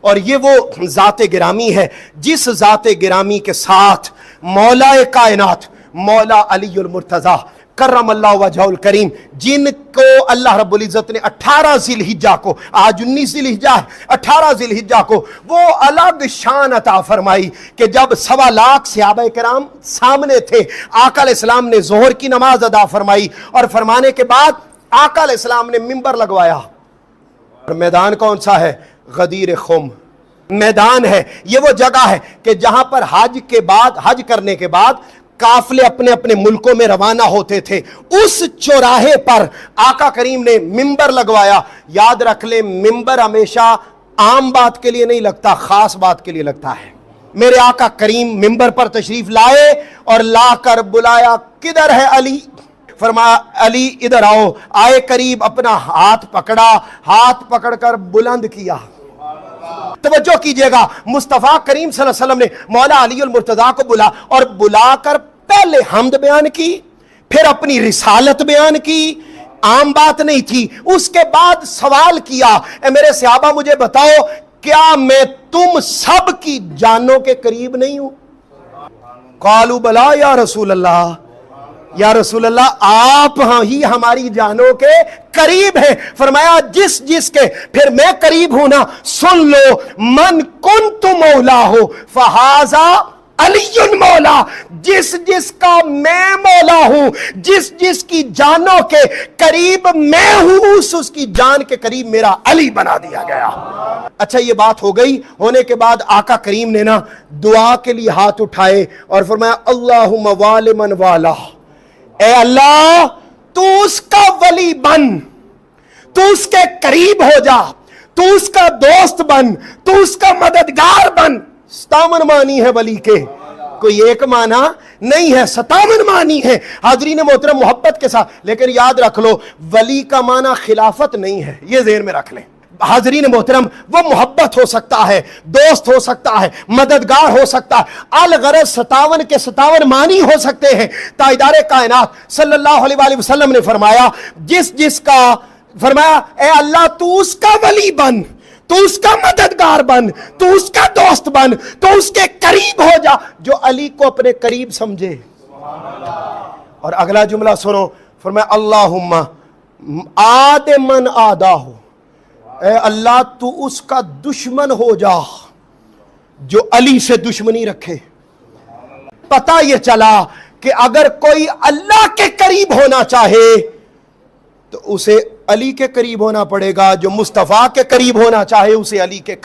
اور یہ وہ ذات گرامی ہے جس ذات گرامی کے ساتھ مولا کائنات مولا علی المرتضیٰ کرم اللہ وجہ الکریم، جن کو اللہ رب العزت نے 18 ذی الحجہ کو، آج 19 ذی الحجہ ہے، 18 ذی الحجہ کو وہ الگ شان عطا فرمائی کہ جب 1.25 لاکھ صحابہ کرام سامنے تھے، آقا علیہ السلام نے ظہر کی نماز ادا فرمائی، اور فرمانے کے بعد آقا علیہ السلام نے منبر لگوایا۔ اور میدان کون سا ہے؟ غدیر خم میدان ہے۔ یہ وہ جگہ ہے کہ جہاں پر حج کرنے کے بعد قافلے اپنے اپنے ملکوں میں روانہ ہوتے تھے، اس چوراہے پر آقا کریم نے منبر لگوایا۔ یاد رکھ لیں، منبر ہمیشہ عام بات کے لیے نہیں لگتا، خاص بات کے لیے لگتا ہے۔ میرے آقا کریم منبر پر تشریف لائے اور لا کر بلایا، کدھر ہے علی؟ فرمایا علی ادھر آؤ۔ آئے قریب، اپنا ہاتھ پکڑا، ہاتھ پکڑ کر بلند کیا۔ توجہ کیجئے گا، مصطفیٰ کریم صلی اللہ علیہ وسلم نے مولا علی المرتضیٰ کو بلا کر پہلے حمد بیان کی، پھر اپنی رسالت بیان کی، عام بات نہیں تھی۔ اس کے بعد سوال کیا، اے میرے صحابہ مجھے بتاؤ، کیا میں تم سب کی جانوں کے قریب نہیں ہوں؟ قالوا بلا یا رسول اللہ، یا رسول اللہ آپ ہی ہماری جانوں کے قریب ہیں۔ فرمایا جس جس کے، پھر میں قریب ہوں نا، سن لو، من کنت مولا ہو فہذا علی مولا، جس جس کا میں مولا ہوں، جس جس کی جانوں کے قریب میں ہوں، اس کی جان کے قریب میرا علی بنا دیا گیا۔ اچھا یہ بات ہو گئی، ہونے کے بعد آقا کریم نے نا دعا کے لیے ہاتھ اٹھائے اور فرمایا اللہم والی من والا، اے اللہ تو اس کا ولی بن، تو اس کے قریب ہو جا، تو اس کا دوست بن، تو اس کا مددگار بن۔ 57 معنی ہے ولی کے، کوئی ایک معنی نہیں ہے، 57 معنی ہے حاضرین محترم محبت کے ساتھ۔ لیکن یاد رکھ لو، ولی کا معنی خلافت نہیں ہے، یہ ذہن میں رکھ لیں۔ حاضرین محترم، وہ محبت ہو سکتا ہے، دوست ہو سکتا ہے، مددگار ہو سکتا ہے، الغرض 57 کے 57 معنی ہو سکتے ہیں۔ تاجدار کائنات صلی اللہ علیہ وآلہ وسلم نے فرمایا جس جس کا، فرمایا اے اللہ تو اس کا ولی بن، تو اس کا مددگار بن، تو اس کا دوست بن، تو اس کے قریب ہو جا جو علی کو اپنے قریب سمجھے۔ اور اگلا جملہ سنو، فرمایا اللہم آد من آداہ، اے اللہ تو اس کا دشمن ہو جا جو علی سے دشمنی رکھے۔ پتہ یہ چلا کہ اگر کوئی اللہ کے قریب ہونا چاہے تو اسے علی کے قریب ہونا پڑے گا، جو مصطفیٰ کے قریب ہونا چاہے اسے علی کے